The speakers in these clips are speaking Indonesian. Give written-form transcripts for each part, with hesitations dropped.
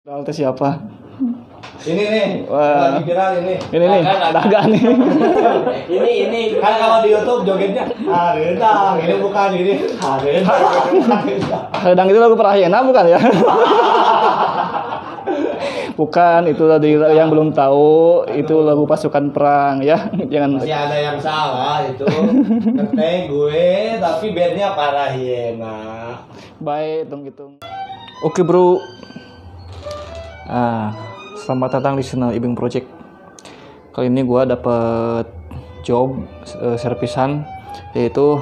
Dalte siapa? Ini nih, Wah. lagi viral ini. Ini nih, Daga nih. Ini kan kalau di YouTube jogetnya Haredang, ini bukan ini Haredang. Haredang itu lagu Prahyana bukan ya? Bukan, itu tadi yang belum tahu, itu lagu pasukan perang ya. Jangan Masih ada yang salah itu. Ngeteng gue, tapi bandnya Parahyena. baik, hitung-hitung. Oke, Bro. Selamat datang di channel Ibing Project. Kali ini gua dapet job servisan, yaitu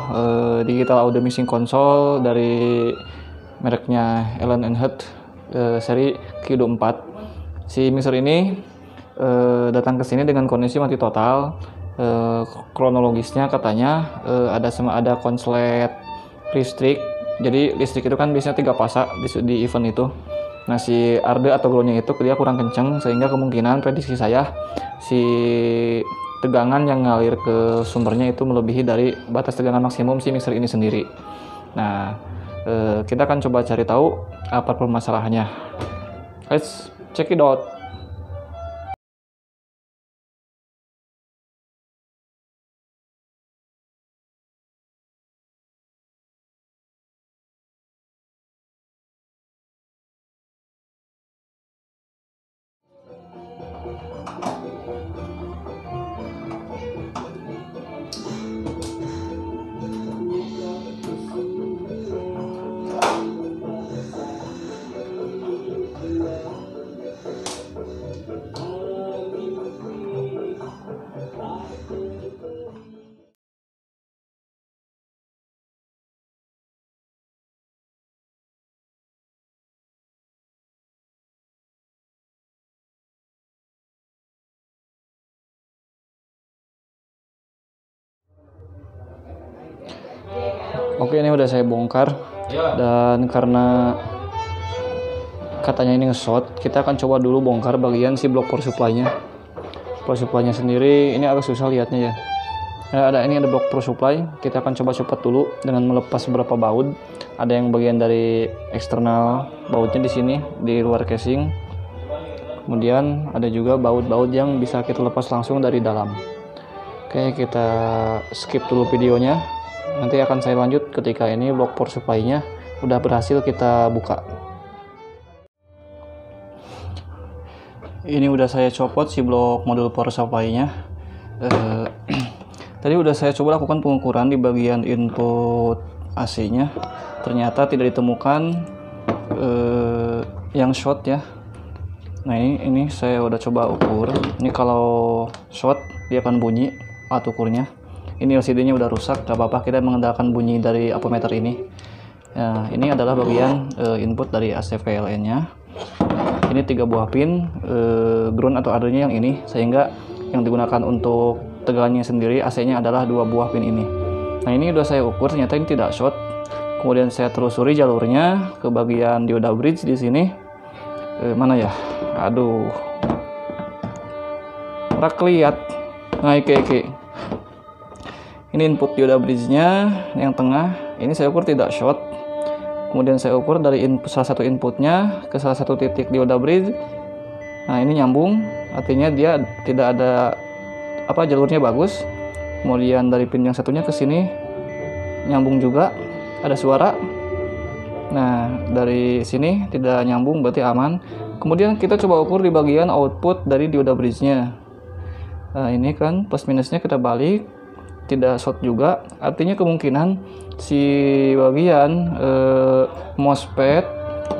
digital audio mixing console dari mereknya Allen & Heard, seri Q24. Si mixer ini datang ke sini dengan kondisi mati total. Kronologisnya katanya ada konslet listrik. Jadi listrik itu kan biasanya 3 fasa di event itu. Nah, si arde atau groundnya itu dia kurang kenceng, sehingga kemungkinan prediksi saya si tegangan yang ngalir ke sumbernya itu melebihi dari batas tegangan maksimum si mixer ini sendiri. Nah, kita akan coba cari tahu apa permasalahannya. Let's check it out. Oke, ini udah saya bongkar, dan karena katanya ini nge-short, kita akan coba dulu bongkar bagian si blok power supply-nya. Power supply-nya sendiri ini agak susah lihatnya ya. Ini ada blok power supply. Kita akan coba copot dulu dengan melepas beberapa baut. Ada yang bagian dari eksternal bautnya di sini di luar casing. Kemudian ada juga baut-baut yang bisa kita lepas langsung dari dalam. Oke, kita skip dulu videonya. Nanti akan saya lanjut ketika ini blok power supply-nya udah berhasil kita buka. Ini udah saya copot si blok modul power supply-nya. Tadi udah saya coba lakukan pengukuran di bagian input AC-nya. Ternyata tidak ditemukan yang short ya. Nah, ini saya udah coba ukur. Ini kalau short dia akan bunyi alat ukurnya. Ini LCD-nya udah rusak, gak apa-apa, kita mengandalkan bunyi dari ampermeter ini. Nah, ini adalah bagian input dari AC PLN-nya. Ini 3 buah pin, ground atau adanya yang ini, sehingga yang digunakan untuk tegangannya sendiri AC-nya adalah 2 buah pin ini. Nah, ini udah saya ukur, ternyata ini tidak short. Kemudian saya telusuri jalurnya ke bagian dioda bridge di sini. Mana ya? Aduh, rak lihat. Nah, oke. Ini input dioda bridge-nya yang tengah. Ini saya ukur tidak short. Kemudian saya ukur dari salah satu inputnya ke salah satu titik dioda bridge. Nah, ini nyambung, artinya dia tidak ada jalurnya bagus. Kemudian dari pin yang satunya ke sini nyambung juga, ada suara. Nah, dari sini tidak nyambung, berarti aman. Kemudian kita coba ukur di bagian output dari dioda bridge-nya. Nah, ini kan plus minusnya kita balik, tidak short juga, artinya kemungkinan si bagian MOSFET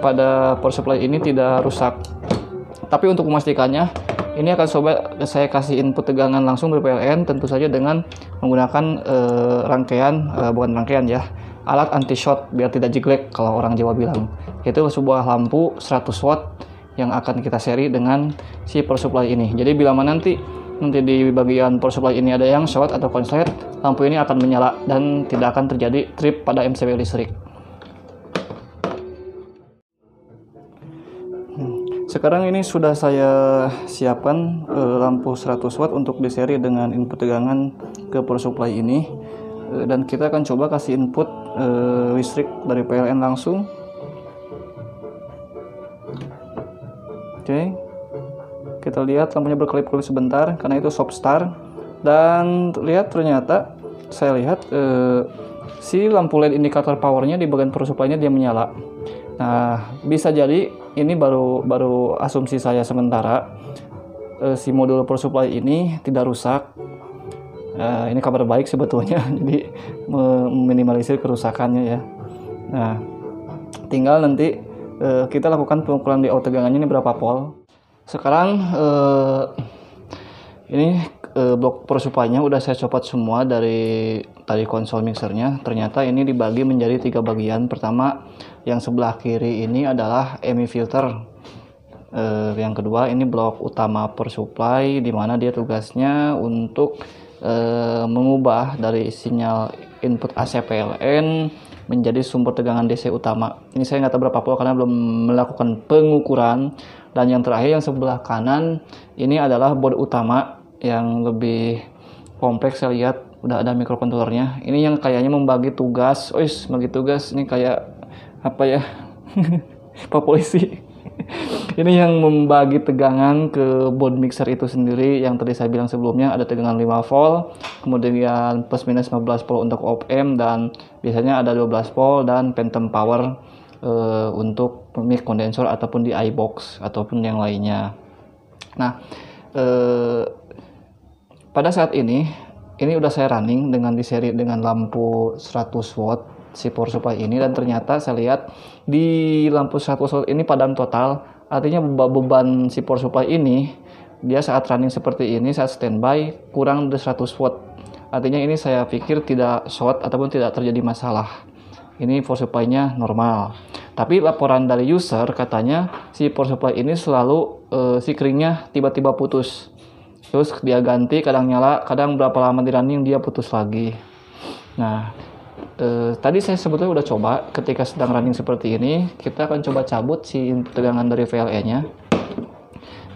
pada power supply ini tidak rusak. Tapi untuk memastikannya, ini akan coba saya kasih input tegangan langsung dari PLN, tentu saja dengan menggunakan alat anti short biar tidak jeglek kalau orang Jawa bilang. Itu sebuah lampu 100 watt yang akan kita seri dengan si power supply ini. Jadi bila nanti di bagian power supply ini ada yang short atau konslet, lampu ini akan menyala dan tidak akan terjadi trip pada MCB listrik. Sekarang ini sudah saya siapkan lampu 100 watt untuk diseri dengan input tegangan ke power supply ini, dan kita akan coba kasih input listrik dari PLN langsung. Oke. Kita lihat lampunya berkelip-kelip sebentar karena itu soft start. Dan lihat ternyata saya lihat si lampu LED indikator powernya di bagian power supply-nya dia menyala. Nah, bisa jadi ini baru asumsi saya sementara, si modul power supply ini tidak rusak. Ini kabar baik sebetulnya, jadi meminimalisir kerusakannya ya. Nah, tinggal nanti kita lakukan pengukuran di out tegangannya ini berapa volt. Sekarang ini blok power supply-nya udah saya copot semua dari tadi konsol mixernya. Ternyata ini dibagi menjadi 3 bagian. Pertama, yang sebelah kiri ini adalah ME filter. Yang kedua ini blok utama power supply, di mana dia tugasnya untuk mengubah dari sinyal input AC PLN menjadi sumber tegangan DC utama. Ini saya nggak tahu berapa volt karena belum melakukan pengukuran. Dan yang terakhir yang sebelah kanan ini adalah board utama yang lebih kompleks. Saya lihat udah ada microcontrollernya. Ini yang kayaknya membagi tugas. Bagi tugas ini kayak apa ya? Pak polisi. Ini yang membagi tegangan ke board mixer itu sendiri. Yang tadi saya bilang sebelumnya ada tegangan 5 volt, kemudian plus minus 15 volt untuk op-amp, dan biasanya ada 12 volt dan phantom power untuk mic kondensor ataupun di iBox ataupun yang lainnya. Nah, pada saat ini udah saya running dengan di seri dengan lampu 100 watt si power supply ini, dan ternyata saya lihat di lampu 100 watt ini padam total. Artinya beban si power supply ini dia saat running seperti ini, saat standby kurang dari 100 watt. Artinya ini saya pikir tidak short ataupun tidak terjadi masalah. Ini power supply-nya normal. Tapi laporan dari user katanya si power supply ini selalu si keringnya tiba-tiba putus. Terus dia ganti, kadang nyala, kadang berapa lama di running dia putus lagi. Nah, tadi saya sebetulnya udah coba ketika sedang running seperti ini, kita akan coba cabut si input tegangan dari VLE-nya.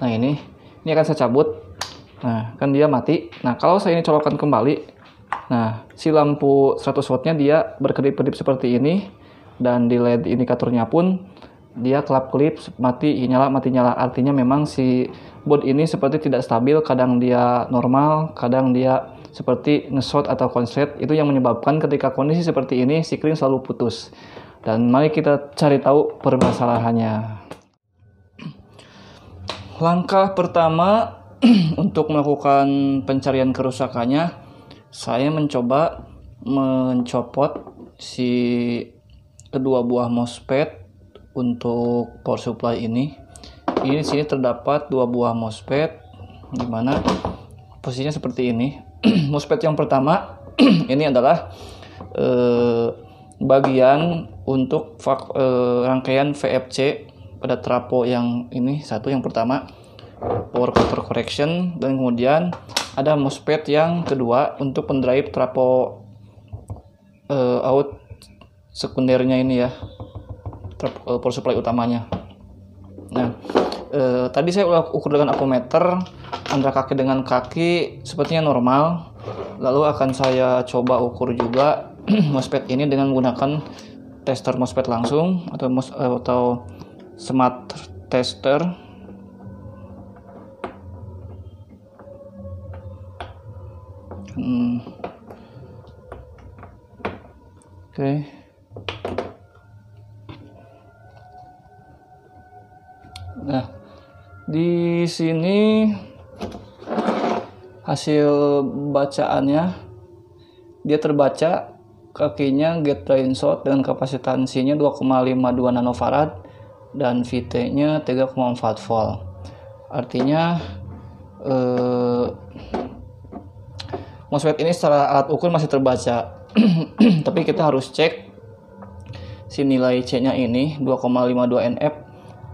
Nah, ini akan saya cabut. Nah, kan dia mati. Nah, kalau saya ini colokkan kembali, nah, si lampu 100 wattnya dia berkedip-kedip seperti ini, dan di LED indikatornya pun dia kelap-kelip, mati nyala. Artinya memang si board ini seperti tidak stabil, kadang dia normal, kadang dia seperti nge-short atau konslet. Itu yang menyebabkan ketika kondisi seperti ini si kring selalu putus. Dan mari kita cari tahu permasalahannya. Langkah pertama untuk melakukan pencarian kerusakannya, saya mencoba mencopot si kedua buah MOSFET untuk power supply ini. Ini di sini terdapat 2 buah MOSFET, di mana posisinya seperti ini. MOSFET yang pertama ini adalah bagian untuk rangkaian VFC pada trapo yang ini satu, yang pertama power factor correction, dan kemudian ada MOSFET yang kedua untuk pendrive trapo out sekundernya ini ya, power supply utamanya. Nah, tadi saya ukur dengan apometer antara kaki dengan kaki sepertinya normal. Lalu akan saya coba ukur juga MOSFET ini dengan menggunakan tester MOSFET langsung atau smart tester. Oke. Nah, di sini hasil bacaannya dia terbaca kakinya gate drain short dengan kapasitansinya 2,52 nanofarad dan VT-nya 3,4 volt. Artinya MOSFET ini secara alat ukur masih terbaca. Tapi kita harus cek si nilai C-nya ini 2,52 NF,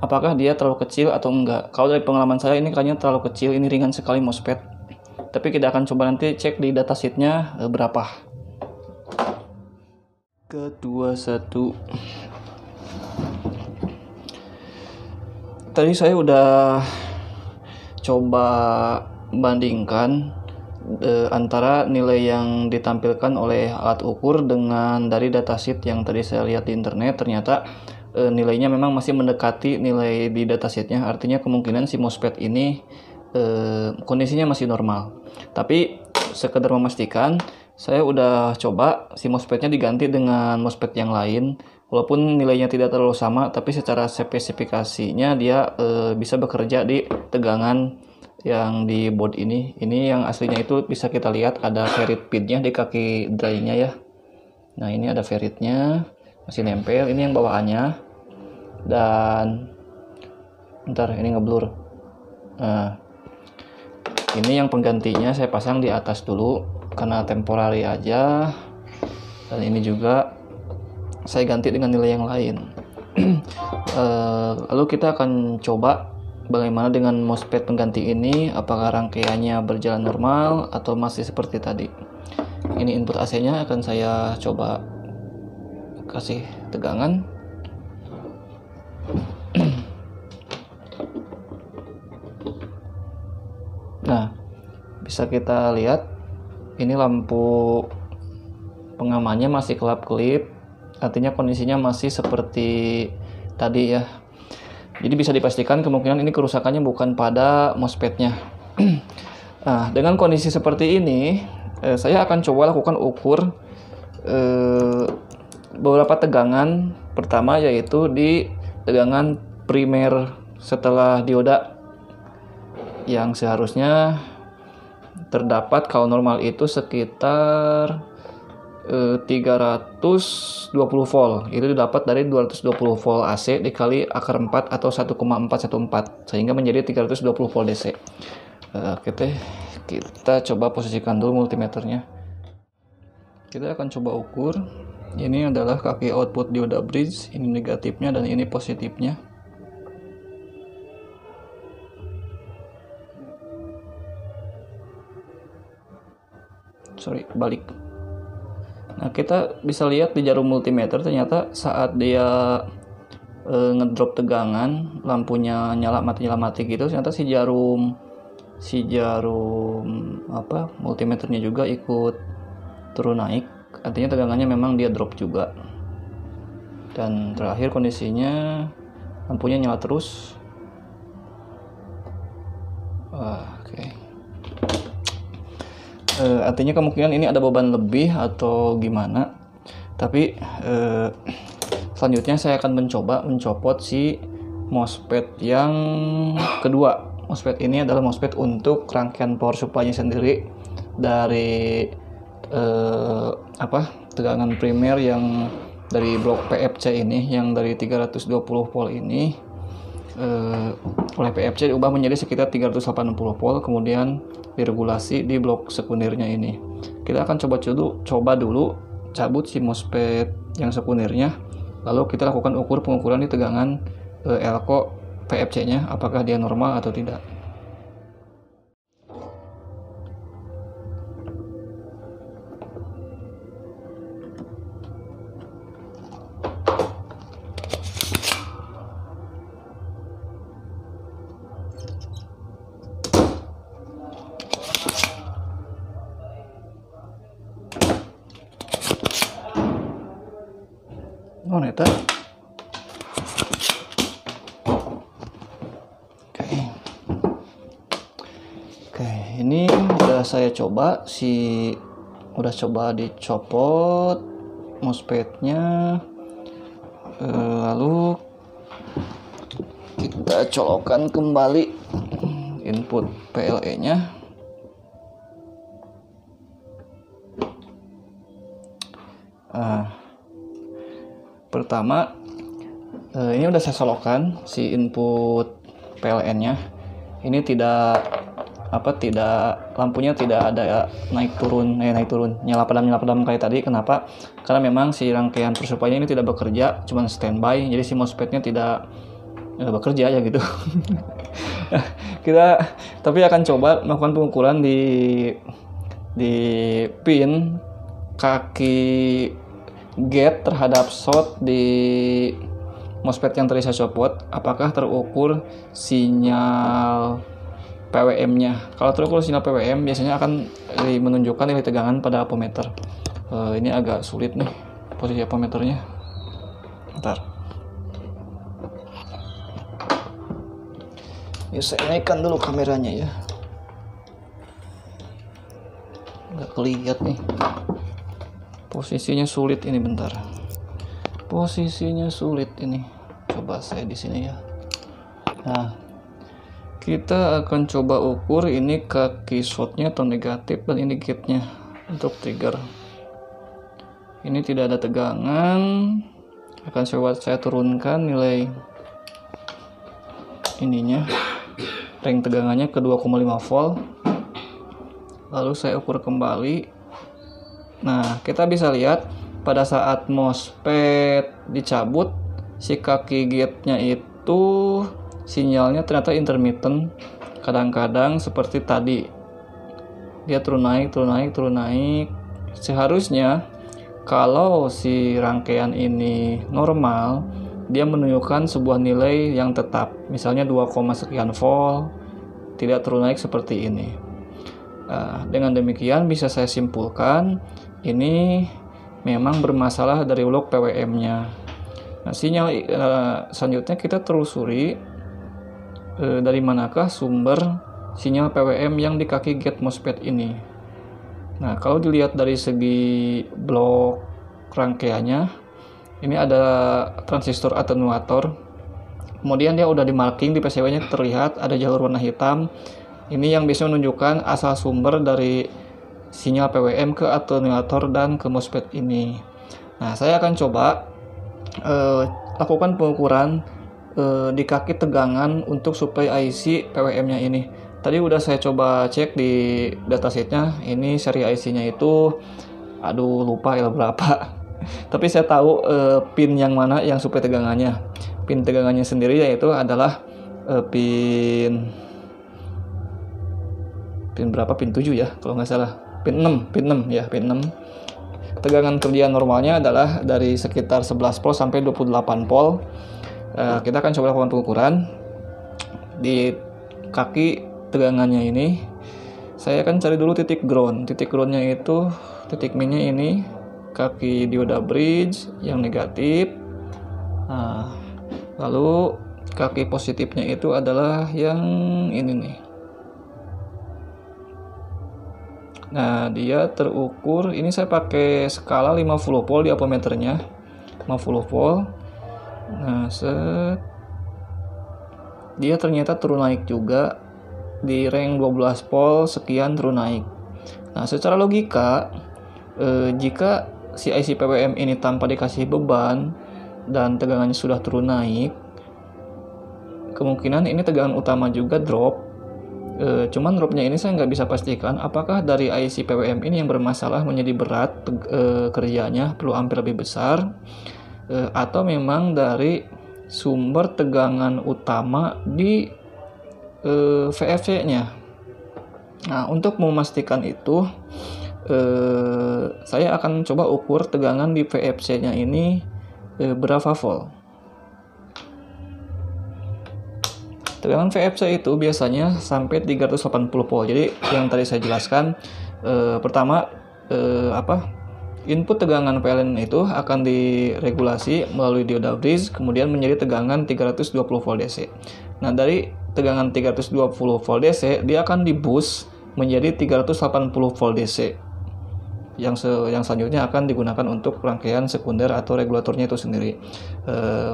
apakah dia terlalu kecil atau enggak. Kalau dari pengalaman saya ini kayaknya terlalu kecil, ini ringan sekali MOSFET. Tapi kita akan coba nanti cek di datasheet-nya berapa. Kedua satu. Tadi saya udah coba bandingkan antara nilai yang ditampilkan oleh alat ukur dengan dari datasheet yang tadi saya lihat di internet. Ternyata nilainya memang masih mendekati nilai di datasheetnya, artinya kemungkinan si MOSFET ini kondisinya masih normal. Tapi sekedar memastikan, saya udah coba si MOSFET-nya diganti dengan MOSFET yang lain. Walaupun nilainya tidak terlalu sama, tapi secara spesifikasinya dia bisa bekerja di tegangan yang di board ini. Ini yang aslinya itu bisa kita lihat ada ferrit pinnya di kaki dry-nya ya. Nah ini ada ferritnya, masih nempel. Ini yang bawaannya. Dan bentar, ini ngeblur. Nah, ini yang penggantinya saya pasang di atas dulu karena temporary aja. Dan ini juga saya ganti dengan nilai yang lain. Lalu kita akan coba bagaimana dengan MOSFET pengganti ini, apakah rangkaiannya berjalan normal atau masih seperti tadi. Ini input AC-nya akan saya coba kasih tegangan. Nah, bisa kita lihat ini lampu pengamannya masih kelap-kelip, artinya kondisinya masih seperti tadi ya. Jadi bisa dipastikan kemungkinan ini kerusakannya bukan pada MOSFET-nya. Nah, dengan kondisi seperti ini, saya akan coba lakukan ukur beberapa tegangan. Pertama yaitu di tegangan primer setelah dioda yang seharusnya terdapat kalau normal itu sekitar 320 volt. Itu didapat dari 220 volt AC dikali akar 4 atau 1,414 sehingga menjadi 320 volt DC. Kita coba posisikan dulu multimeternya. Kita akan coba ukur. Ini adalah kaki output dioda bridge, ini negatifnya dan ini positifnya. Balik. Nah, kita bisa lihat di jarum multimeter ternyata saat dia ngedrop tegangan, lampunya nyala mati gitu, ternyata si jarum multimeternya juga ikut turun naik. Artinya tegangannya memang dia drop juga. Dan terakhir kondisinya lampunya nyala terus. Oke. Artinya kemungkinan ini ada beban lebih atau gimana. Tapi selanjutnya saya akan mencoba mencopot si MOSFET yang kedua. MOSFET ini adalah MOSFET untuk rangkaian power supply-nya sendiri dari tegangan primer yang dari blok PFC ini, yang dari 320 volt ini oleh PFC diubah menjadi sekitar 380 volt, kemudian diregulasi di blok sekundernya ini. Kita akan coba dulu cabut si MOSFET yang sekundernya, lalu kita lakukan pengukuran di tegangan elko PFC-nya, apakah dia normal atau tidak. Neta. Oke, ini udah saya coba dicopot MOSFET-nya, lalu kita colokkan kembali input PLE-nya. Pertama, ini udah saya colokkan si input PLN-nya. Ini lampunya tidak ada naik turun, nyala padam kayak tadi. Kenapa? Karena memang si rangkaian power supply-nya ini tidak bekerja, cuma standby. Jadi si MOSFET-nya tidak bekerja ya gitu. Kita tapi akan coba melakukan pengukuran di pin kaki gate terhadap short di MOSFET yang tadi saya copot, apakah terukur sinyal PWM-nya. Kalau terukur sinyal PWM biasanya akan menunjukkan nilai tegangan pada apometer. Ini agak sulit nih posisi apometernya. Bentar. Ya, saya naikkan dulu kameranya ya. Nggak kelihatan nih. Posisinya sulit ini, bentar. Posisinya sulit ini. Coba saya di sini ya. Nah, kita akan coba ukur ini kaki shotnya atau negatif, dan ini gate-nya untuk trigger. Ini tidak ada tegangan. Akan saya turunkan nilai ininya, range tegangannya ke 2,5 volt. Lalu saya ukur kembali. Nah, kita bisa lihat pada saat MOSFET dicabut, si kaki gate-nya itu sinyalnya ternyata intermittent. Kadang-kadang seperti tadi, dia turun naik. Seharusnya kalau si rangkaian ini normal, dia menunjukkan sebuah nilai yang tetap, misalnya 2, sekian volt, tidak turun naik seperti ini. Dengan demikian bisa saya simpulkan ini memang bermasalah dari blok PWM-nya. Nah, sinyal selanjutnya kita telusuri dari manakah sumber sinyal PWM yang di kaki gate MOSFET ini. Nah, kalau dilihat dari segi blok rangkaiannya, ini ada transistor atenuator. Kemudian dia udah di marking di PCB-nya, terlihat ada jalur warna hitam. Ini yang bisa menunjukkan asal sumber dari sinyal PWM ke atenuator dan ke MOSFET ini. Nah, saya akan coba lakukan pengukuran di kaki tegangan untuk supply IC PWM-nya ini. Tadi udah saya coba cek di datasheetnya, ini seri IC-nya itu, lupa ya berapa. Tapi saya tahu pin yang mana yang supply tegangannya. Pin tegangannya sendiri yaitu adalah pin berapa? Pin 7 ya kalau nggak salah. Pin 6 ya, pin 6. Tegangan kerja normalnya adalah dari sekitar 11 volt sampai 28 volt. Kita akan coba lakukan pengukuran di kaki tegangannya ini. Saya akan cari dulu titik ground. Titik groundnya itu, titik minnya ini, kaki dioda bridge yang negatif. Nah, lalu kaki positifnya itu adalah yang ini nih. Nah, dia terukur, ini saya pakai skala 50 volt di ampermeternya, 50 volt. Nah, dia ternyata turun naik juga di range 12 volt sekian turun naik. Nah, secara logika, jika si IC PWM ini tanpa dikasih beban dan tegangannya sudah turun naik, kemungkinan ini tegangan utama juga drop. Cuman dropnya ini saya nggak bisa pastikan apakah dari IC PWM ini yang bermasalah menjadi berat kerjanya, perlu ampere lebih besar, atau memang dari sumber tegangan utama di VFC-nya. Nah, untuk memastikan itu, saya akan coba ukur tegangan di VFC-nya ini berapa volt. Tegangan VFC itu biasanya sampai 380 volt. Jadi yang tadi saya jelaskan, pertama input tegangan PLN itu akan diregulasi melalui dioda bridge, kemudian menjadi tegangan 320 volt DC. Nah, dari tegangan 320 volt DC dia akan di-boost menjadi 380 volt DC. Yang selanjutnya akan digunakan untuk rangkaian sekunder atau regulatornya itu sendiri.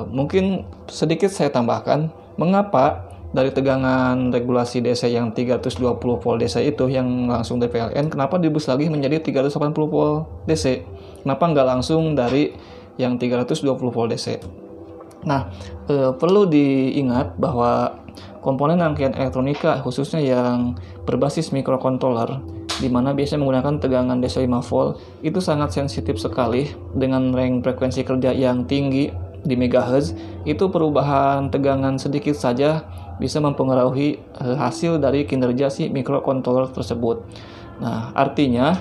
Mungkin sedikit saya tambahkan, mengapa dari tegangan regulasi DC yang 320 volt DC itu yang langsung dari PLN, kenapa di-boost lagi menjadi 380 volt DC? Kenapa nggak langsung dari yang 320 volt DC? Nah, perlu diingat bahwa komponen rangkaian elektronika khususnya yang berbasis microcontroller, di mana biasanya menggunakan tegangan DC 5 volt, itu sangat sensitif sekali dengan range frekuensi kerja yang tinggi di megahertz. Itu perubahan tegangan sedikit saja bisa mempengaruhi hasil dari kinerja si microcontroller tersebut. Nah, artinya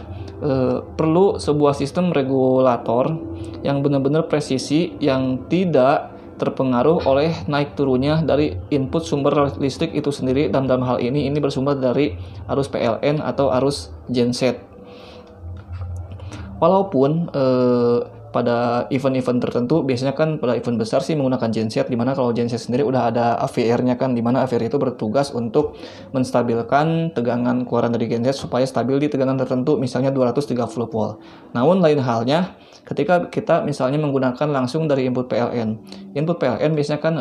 perlu sebuah sistem regulator yang benar-benar presisi, yang tidak terpengaruh oleh naik turunnya dari input sumber listrik itu sendiri, dan dalam hal ini bersumber dari arus PLN atau arus genset. Walaupun pada event-event tertentu, biasanya kan pada event besar sih menggunakan genset, dimana kalau genset sendiri udah ada AVR-nya kan, dimana AVR itu bertugas untuk menstabilkan tegangan keluaran dari genset supaya stabil di tegangan tertentu, misalnya 230 volt. Namun lain halnya ketika kita misalnya menggunakan langsung dari input PLN. Input PLN biasanya kan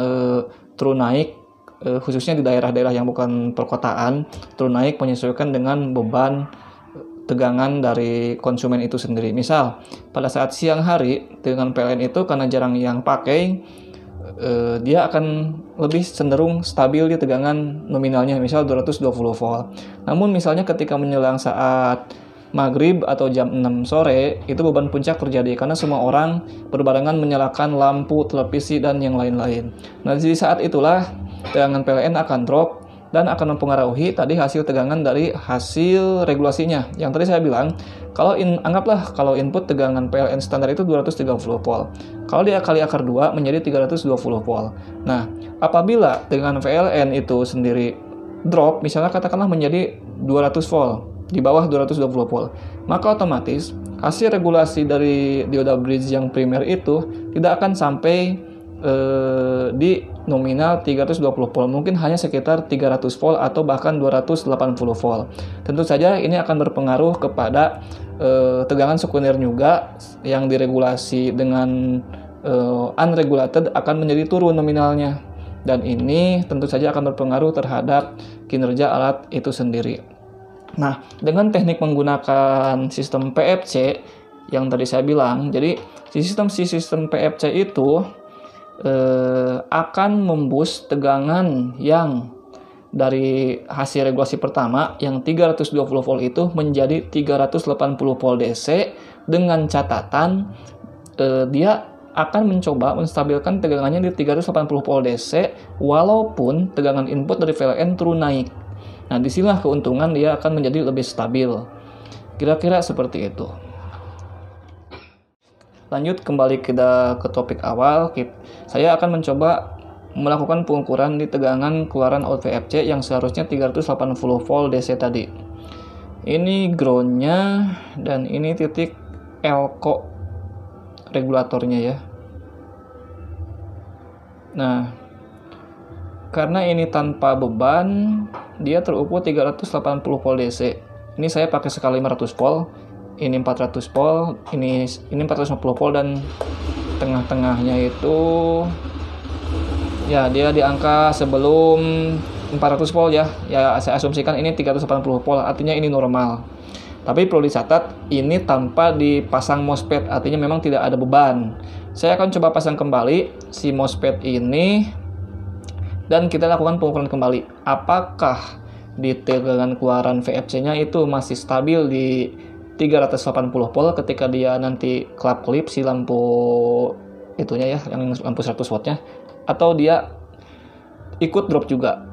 turun naik, khususnya di daerah-daerah yang bukan perkotaan, turun naik menyesuaikan dengan beban tegangan dari konsumen itu sendiri. Misal pada saat siang hari tegangan PLN itu karena jarang yang pakai, dia akan lebih cenderung stabil di tegangan nominalnya, misal 220 volt. Namun misalnya ketika menjelang saat maghrib atau jam 6 sore, itu beban puncak terjadi karena semua orang berbarengan menyalakan lampu, televisi, dan yang lain-lain. Nah, di saat itulah tegangan PLN akan drop dan akan mempengaruhi tadi hasil tegangan dari hasil regulasinya. Yang tadi saya bilang, anggaplah kalau input tegangan PLN standar itu 230 volt. Kalau dia kali akar 2 menjadi 320 volt. Nah, apabila tegangan PLN itu sendiri drop, misalnya katakanlah menjadi 200 volt, di bawah 220 volt, maka otomatis hasil regulasi dari dioda bridge yang primer itu tidak akan sampai di nominal 320 volt, mungkin hanya sekitar 300 volt atau bahkan 280 volt. Tentu saja ini akan berpengaruh kepada tegangan sekunder juga yang diregulasi dengan unregulated akan menjadi turun nominalnya, dan ini tentu saja akan berpengaruh terhadap kinerja alat itu sendiri. Nah, dengan teknik menggunakan sistem PFC yang tadi saya bilang, jadi sistem PFC itu akan memboost tegangan yang dari hasil regulasi pertama yang 320 volt itu menjadi 380 volt DC, dengan catatan dia akan mencoba menstabilkan tegangannya di 380 volt DC walaupun tegangan input dari PLN turun naik. Nah, disinilah keuntungan dia akan menjadi lebih stabil. Kira-kira seperti itu. Lanjut kembali kita ke topik awal, saya akan mencoba melakukan pengukuran di tegangan keluaran out VFC yang seharusnya 380 volt DC tadi. Ini groundnya dan ini titik elko regulatornya ya. Nah, karena ini tanpa beban, dia terukur 380 volt DC. Ini saya pakai sekali 500 volt. Ini 400 volt, ini 450 volt, dan tengah-tengahnya itu ya dia di angka sebelum 400 volt ya. Ya saya asumsikan ini 380 volt, artinya ini normal. Tapi perlu dicatat, ini tanpa dipasang MOSFET, artinya memang tidak ada beban. Saya akan coba pasang kembali si MOSFET ini dan kita lakukan pengukuran kembali. Apakah di tegangan keluaran VFC-nya itu masih stabil di 380 volt ketika dia nanti kelap-kelip si lampu itunya ya, yang lampu 100 wattnya, atau dia ikut drop juga.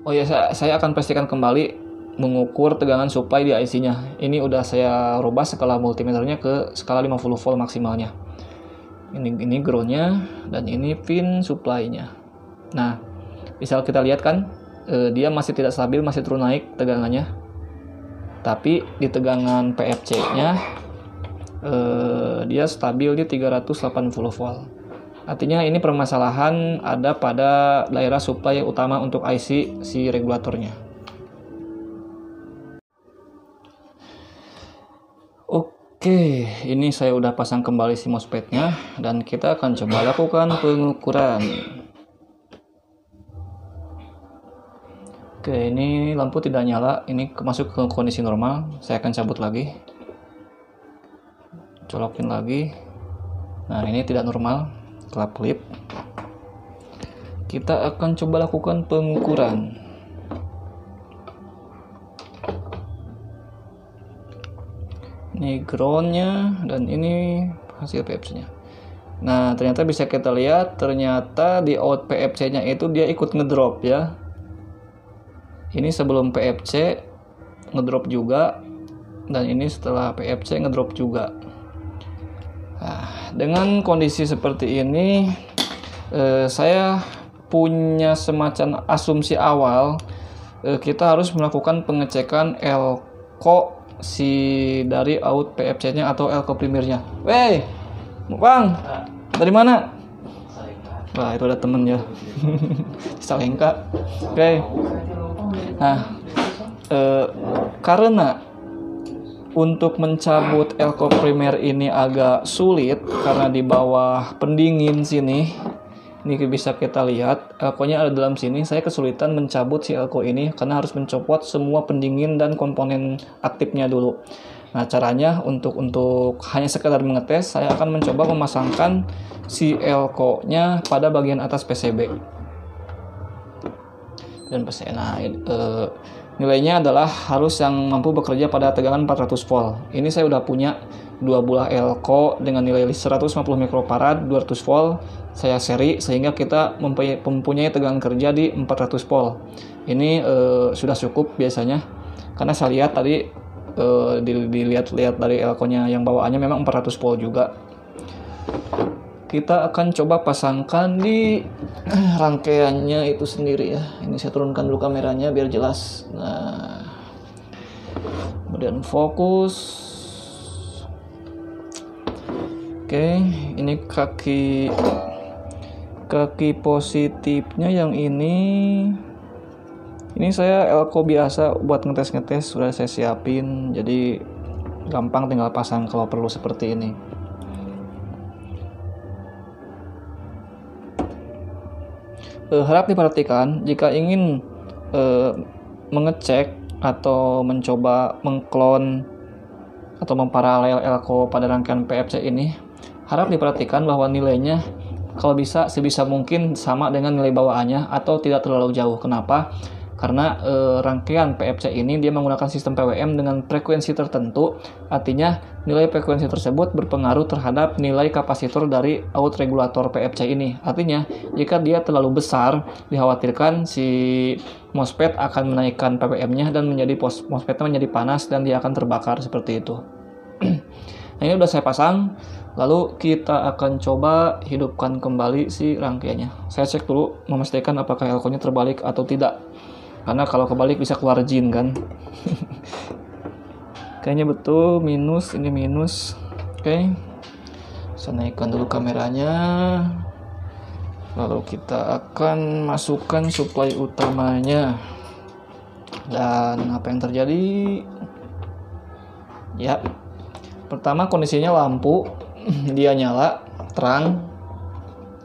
Oh ya, saya akan pastikan kembali mengukur tegangan supply di IC-nya. Ini udah saya rubah skala multimeternya ke skala 50 volt maksimalnya. Ini ground-nya dan ini pin supply-nya. Nah, misal kita lihat kan, dia masih tidak stabil, masih turun naik tegangannya. Tapi di tegangan PFC-nya dia stabil di 380 volt. Artinya ini permasalahan ada pada daerah supply utama untuk IC si regulatornya. Oke, ini saya udah pasang kembali si MOSFET-nya dan kita akan coba lakukan pengukuran. Oke, ini lampu tidak nyala, ini masuk ke kondisi normal. Saya akan cabut lagi, colokin lagi. Nah, ini tidak normal, kelap-kelip. Kita akan coba lakukan pengukuran. Ini groundnya dan ini hasil PFC-nya. Nah, ternyata bisa kita lihat, ternyata di out PFC-nya itu dia ikut ngedrop ya. Ini sebelum PFC ngedrop juga, dan ini setelah PFC ngedrop juga. Nah, dengan kondisi seperti ini, saya punya semacam asumsi awal, kita harus melakukan pengecekan elko si dari out PFC-nya atau elko primernya. Wey, Bang, dari mana? Wah, itu ada temen ya. Salengka. Oke. Nah, karena untuk mencabut elko primer ini agak sulit karena di bawah pendingin sini. Ini bisa kita lihat, elko-nya ada dalam sini. Saya kesulitan mencabut si elko ini karena harus mencopot semua pendingin dan komponen aktifnya dulu. Nah, caranya untuk hanya sekedar mengetes, saya akan mencoba memasangkan si elko-nya pada bagian atas PCB. Dan nilainya adalah harus yang mampu bekerja pada tegangan 400 volt. Ini saya udah punya 2 buah elko dengan nilai 150 mikrofarad 200 volt. Saya seri sehingga kita mempunyai tegangan kerja di 400 volt. Ini sudah cukup biasanya. Karena saya lihat tadi dilihat-lihat dari elko-nya yang bawaannya memang 400 volt juga. Kita akan coba pasangkan di rangkaiannya itu sendiri ya. Ini saya turunkan dulu kameranya biar jelas. Nah, kemudian fokus. Oke, ini kaki positifnya yang ini saya elko biasa buat ngetes sudah saya siapin, jadi gampang tinggal pasang kalau perlu seperti ini. Harap diperhatikan jika ingin mengecek atau mencoba mengklon atau memparalel elko pada rangkaian PFC ini, harap diperhatikan bahwa nilainya kalau bisa sebisa mungkin sama dengan nilai bawaannya atau tidak terlalu jauh. Kenapa? Karena rangkaian PFC ini dia menggunakan sistem PWM dengan frekuensi tertentu, artinya nilai frekuensi tersebut berpengaruh terhadap nilai kapasitor dari out regulator PFC ini. Artinya, jika dia terlalu besar, dikhawatirkan si MOSFET akan menaikkan PWM-nya dan MOSFET-nya menjadi panas dan dia akan terbakar seperti itu. Nah, ini udah saya pasang, lalu kita akan coba hidupkan kembali si rangkaiannya. Saya cek dulu memastikan apakah elko-nya terbalik atau tidak. Karena kalau kebalik bisa keluar jin kan. Kayaknya betul, minus, ini minus. Oke. Saya naikkan dulu kameranya. Lalu kita akan masukkan suplai utamanya. Dan apa yang terjadi? Ya. Pertama kondisinya lampu dia nyala, terang.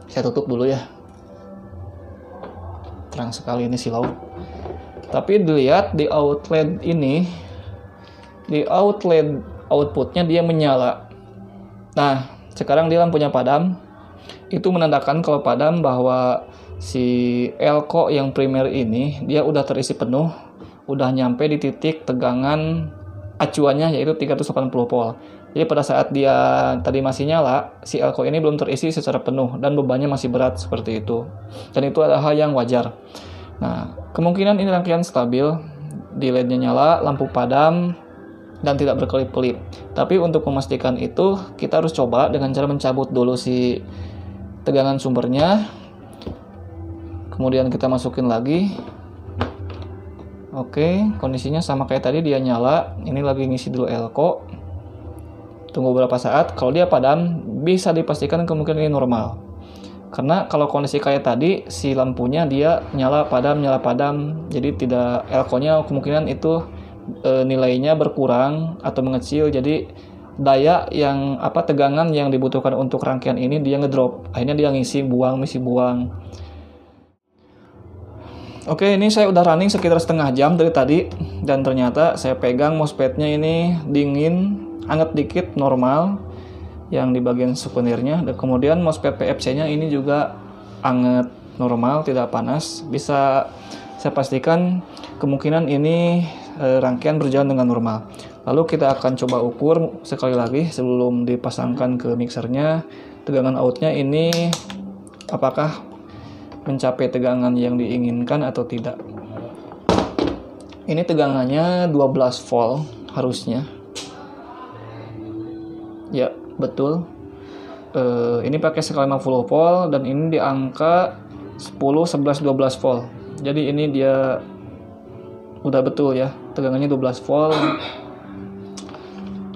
Saya tutup dulu ya. Terang sekali ini silau. Tapi dilihat di outlet ini, di outlet outputnya dia menyala. Nah, sekarang dia lampunya padam. Itu menandakan kalau padam bahwa si elko yang primer ini dia udah terisi penuh, udah nyampe di titik tegangan acuannya yaitu 380 volt. Jadi pada saat dia tadi masih nyala, si elko ini belum terisi secara penuh dan bebannya masih berat seperti itu. Dan itu adalah hal yang wajar. Nah, kemungkinan ini rangkaian stabil, di LED-nya nyala, lampu padam, dan tidak berkelip-kelip. Tapi untuk memastikan itu, kita harus coba dengan cara mencabut dulu si tegangan sumbernya. Kemudian kita masukin lagi. Oke, kondisinya sama kayak tadi, dia nyala. Ini lagi ngisi dulu elko. Tunggu beberapa saat, kalau dia padam, bisa dipastikan kemungkinan ini normal. Karena kalau kondisi kayak tadi, si lampunya dia nyala padam, jadi tidak elko-nya kemungkinan itu nilainya berkurang atau mengecil, jadi daya yang tegangan yang dibutuhkan untuk rangkaian ini dia ngedrop, akhirnya dia ngisi buang. Oke, ini saya udah running sekitar setengah jam dari tadi dan ternyata saya pegang MOSFET-nya ini dingin, hangat dikit, normal. Yang di bagian sekundernya, dan kemudian MOSFET PFC-nya ini juga anget, normal, tidak panas. Bisa saya pastikan kemungkinan ini rangkaian berjalan dengan normal. Lalu kita akan coba ukur sekali lagi sebelum dipasangkan ke mixernya, tegangan outnya ini apakah mencapai tegangan yang diinginkan atau tidak. Ini tegangannya 12 volt harusnya. Ya, betul. Ini pakai skala 50 volt dan ini di angka 10, 11, 12 volt. Jadi ini dia udah betul ya, tegangannya 12 volt.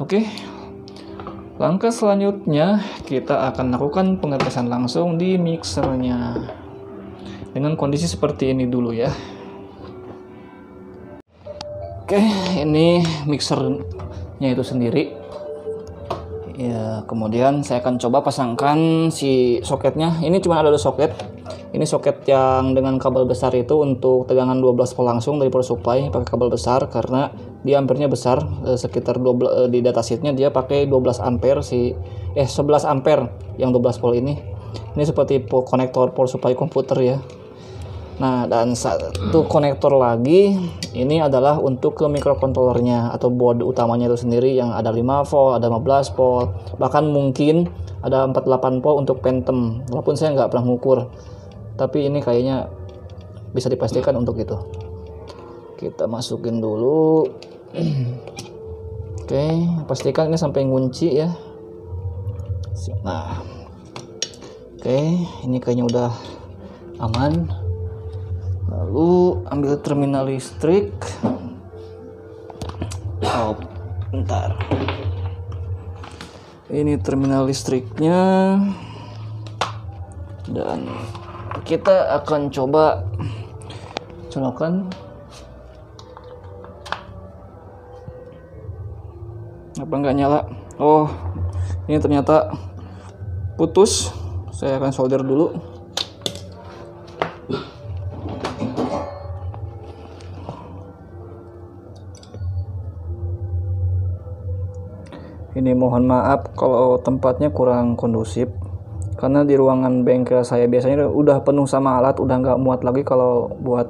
Oke, langkah selanjutnya kita akan lakukan pengetesan langsung di mixernya dengan kondisi seperti ini dulu ya. Oke, ini mixernya itu sendiri ya. Kemudian saya akan coba pasangkan si soketnya. Ini cuma ada 2 soket. Ini soket yang dengan kabel besar itu untuk tegangan 12 volt langsung dari power supply pakai kabel besar karena dia ampernya besar, sekitar 12 di datasheetnya dia pakai 12 ampere 11 ampere yang 12 volt ini. Ini seperti konektor power supply komputer ya. Nah, dan satu konektor lagi ini adalah untuk ke microcontrollernya atau board utamanya itu sendiri yang ada 5 volt, ada 15 volt, bahkan mungkin ada 48 volt untuk phantom. Walaupun saya nggak pernah mengukur, tapi ini kayaknya bisa dipastikan untuk itu. Kita masukin dulu. Oke, pastikan ini sampai ngunci ya. Nah, oke, ini kayaknya udah aman. Lalu ambil terminal listrik. Oh, bentar. Ini terminal listriknya. Dan kita akan coba colokan. Apa nggak nyala? Oh, ini ternyata putus. Saya akan solder dulu. Ini mohon maaf kalau tempatnya kurang kondusif karena di ruangan bengkel saya biasanya udah penuh sama alat, udah nggak muat lagi kalau buat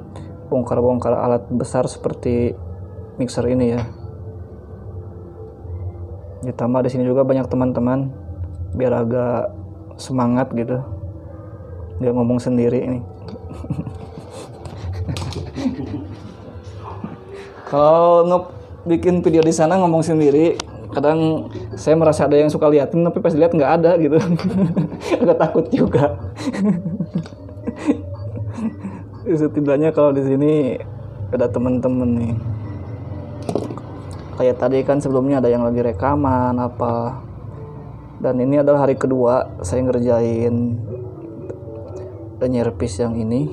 bongkar-bongkar alat besar seperti mixer ini ya. Ditambah di sini juga banyak teman-teman, biar agak semangat gitu. Dia ngomong sendiri ini. Kalau bikin video di sana ngomong sendiri, kadang saya merasa ada yang suka liatin, tapi pas lihat nggak ada gitu. Agak takut juga. Setidaknya kalau di sini ada teman-teman nih. Kayak tadi kan sebelumnya ada yang lagi rekaman apa. Dan ini adalah hari kedua saya ngerjain penyerpis yang ini.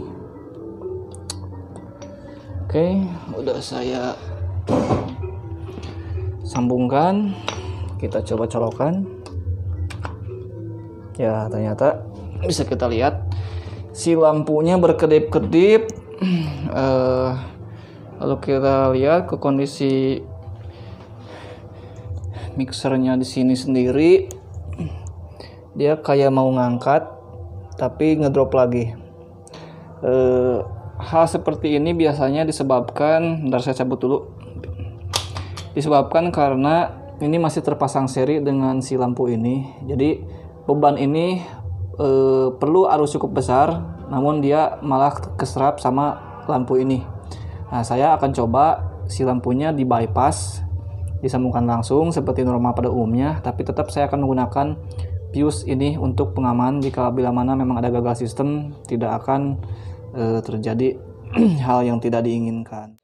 Oke, udah saya sambungkan. Kita coba colokan. Ya, ternyata bisa kita lihat si lampunya berkedip-kedip. Lalu kita lihat ke kondisi mixernya di sini sendiri. Dia kayak mau ngangkat tapi ngedrop lagi. Hal seperti ini biasanya disebabkan, bentar saya cabut dulu. Disebabkan karena ini masih terpasang seri dengan si lampu ini. Jadi beban ini perlu arus cukup besar, namun dia malah keserap sama lampu ini. Nah, saya akan coba si lampunya di bypass, disambungkan langsung seperti normal pada umumnya, tapi tetap saya akan menggunakan fuse ini untuk pengaman jika bila mana memang ada gagal sistem, tidak akan terjadi hal yang tidak diinginkan.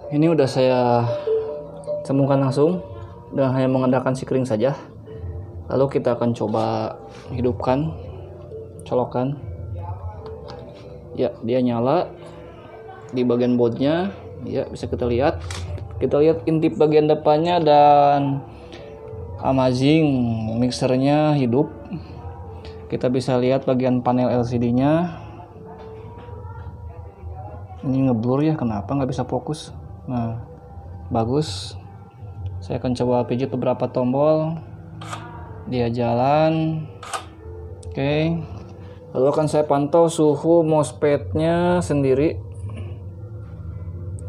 Ini udah saya sambungkan langsung dan hanya mengandalkan si kering saja. Lalu kita akan coba hidupkan, colokan. Ya, dia nyala di bagian boardnya. Ya, bisa kita lihat. Kita lihat intip bagian depannya dan amazing, mixernya hidup. Kita bisa lihat bagian panel LCD-nya. Ini ngeblur ya, kenapa nggak bisa fokus? Nah, bagus. Saya akan coba pijit beberapa tombol. Dia jalan. Oke. Lalu akan saya pantau suhu MOSFET-nya sendiri.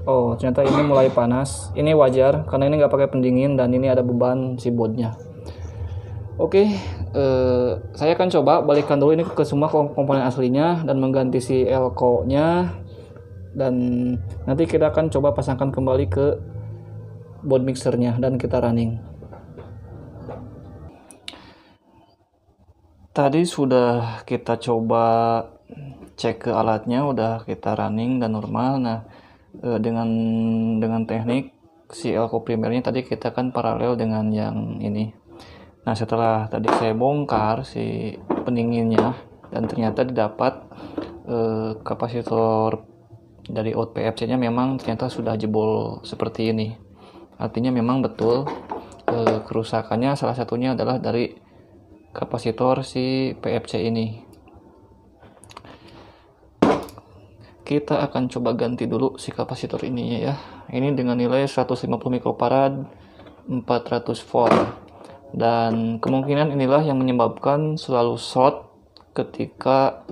Oh, ternyata ini mulai panas. Ini wajar karena ini nggak pakai pendingin dan ini ada beban si boardnya. Oke, saya akan coba balikkan dulu ini ke semua komponen aslinya dan mengganti si elko-nya. Dan nanti kita akan coba pasangkan kembali ke board mixernya dan kita running. Tadi sudah kita coba cek ke alatnya, udah kita running dan normal. Nah, dengan teknik si elko primernya tadi kita kan paralel dengan yang ini. Nah, setelah tadi saya bongkar si pendinginnya dan ternyata didapat kapasitor dari out PFC-nya memang ternyata sudah jebol seperti ini. Artinya memang betul kerusakannya salah satunya adalah dari kapasitor si PFC ini. Kita akan coba ganti dulu si kapasitor ininya ya. Ini dengan nilai 150 mikrofarad 400 volt. Dan kemungkinan inilah yang menyebabkan selalu short ketika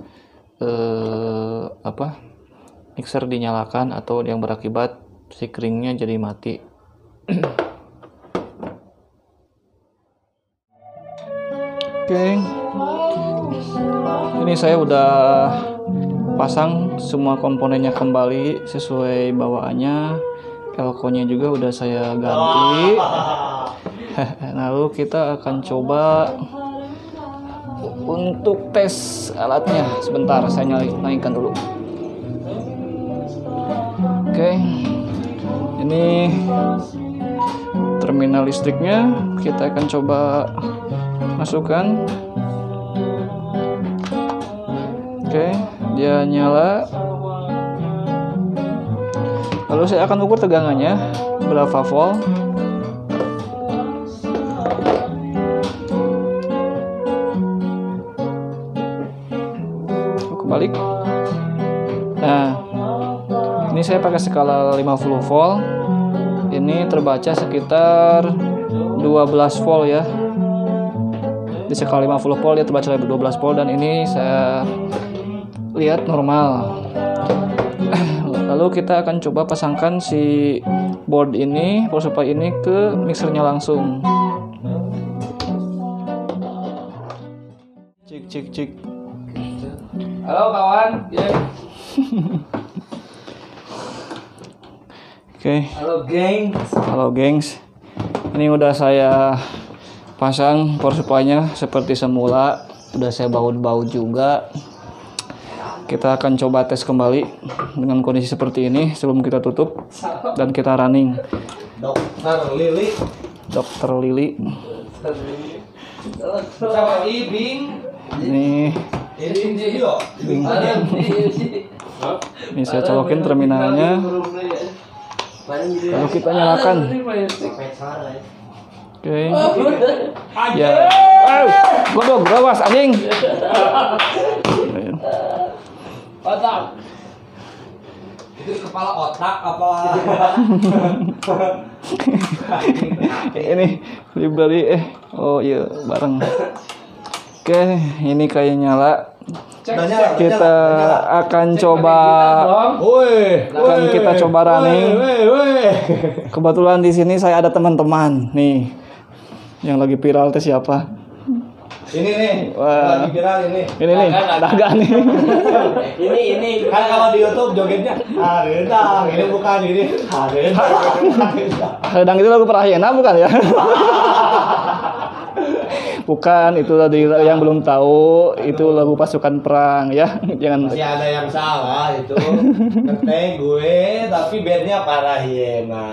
mixer dinyalakan atau yang berakibat si keringnya jadi mati. Oke. Ini saya udah pasang semua komponennya kembali sesuai bawaannya. Elko-nya juga udah saya ganti. Lalu kita akan coba untuk tes alatnya. Sebentar, saya naikkan dulu. Oke, ini terminal listriknya. Kita akan coba masukkan. Oke, dia nyala. Lalu saya akan ukur tegangannya berapa volt. Balik. Nah, ini saya pakai skala 50 volt. Ini terbaca sekitar 12 volt ya. Di skala 50 volt dia terbaca 12 volt dan ini saya lihat normal. Lalu kita akan coba pasangkan si board ini, power supply ini ke mixernya langsung. Cik. Halo kawan. Oke. Halo gengs. Ini udah saya pasang power supply-nya seperti semula. Udah saya baut-baut juga. Kita akan coba tes kembali dengan kondisi seperti ini sebelum kita tutup dan kita running. Dokter Lili. Sama Ibing. Ini saya colokin terminalnya. Lalu kita nyalakan. Oke. Ya. Godog, gawas anjing. Otak. Itu kepala otak apa? Ini dibeli oh iya bareng. Oke, ini kayak nyala. Kita akan coba kita coba running. Kebetulan di sini saya ada teman-teman nih. Yang lagi viral itu siapa? Ini nih, lagi viral ini. Ini nih, Daga nih. Ini kan kalau di YouTube jogetnya haredang, ini bukan ini haredang. Haredang itu lagu Prahyena bukan ya? Bukan, itu tadi yang belum tahu, itu lagu pasukan perang ya. Jangan masih ada yang salah itu. Ngeteng gue tapi bandnya Prahyena.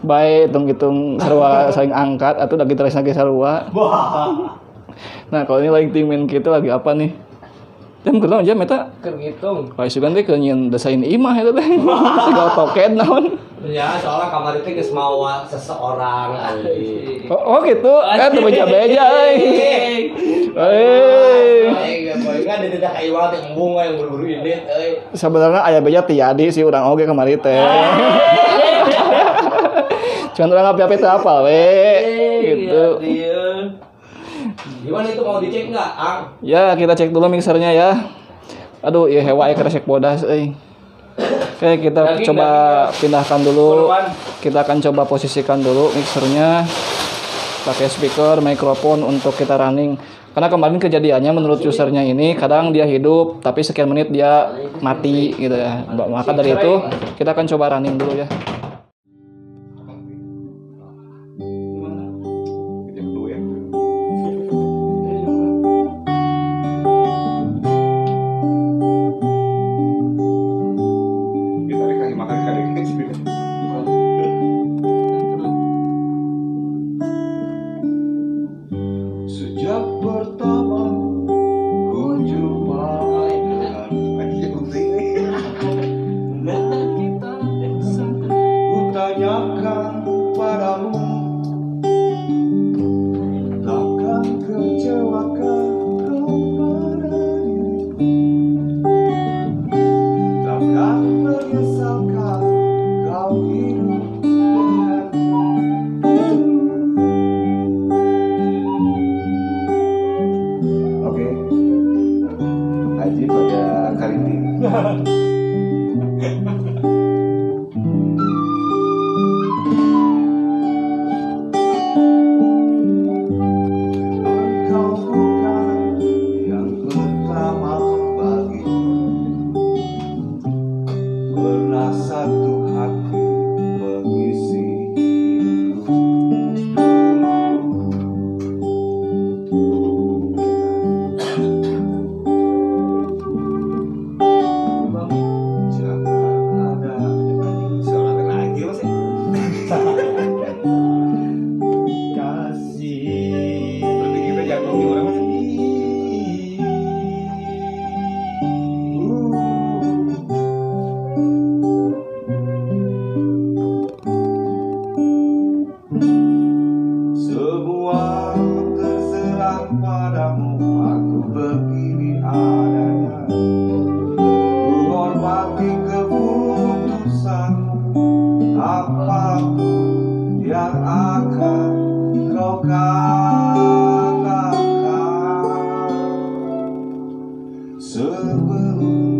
Baik, hitung-hitung sarua saling angkat atau lagi terus lagi sarua. Nah, kalau ini lagi tim kita lagi apa nih? Jam kerja aja meta Kergitung. kalau sugan teh keunyeun desain imah eta teh. Segala toket naon. Ya, soalnya kamar itu geus mawa seseorang ali. Oh gitu. Teu beja-beja euy. Kan di tidak kayak iwal teh embung yang buru-buru ini Sebenarnya aya beja tiadi sih urang oge kamari teh. Cuman urang api-api teh apal we. Gitu. Gimana itu mau dicek nggak, Ang? Ya, kita cek dulu mixernya ya. Aduh, ya hewa ya kresek bodas euy. Oke, kita coba pindahkan dulu. Kita akan coba posisikan dulu mixernya. Pakai speaker, mikrofon untuk kita running. Karena kemarin kejadiannya menurut usernya ini kadang dia hidup tapi sekian menit dia mati gitu ya. Maka dari itu kita akan coba running dulu ya. pada Karindi. Engkau bukan yang pertama bagiku, pernah satu hati mengisi hidupku. Jangan ada seorang lagi mas ya. Kasih. Berarti kita jago gimana mas? Semua terserah padamu, aku begini adanya. Ku hormati keputusanmu, apapun yang akan kau katakan. Sebelum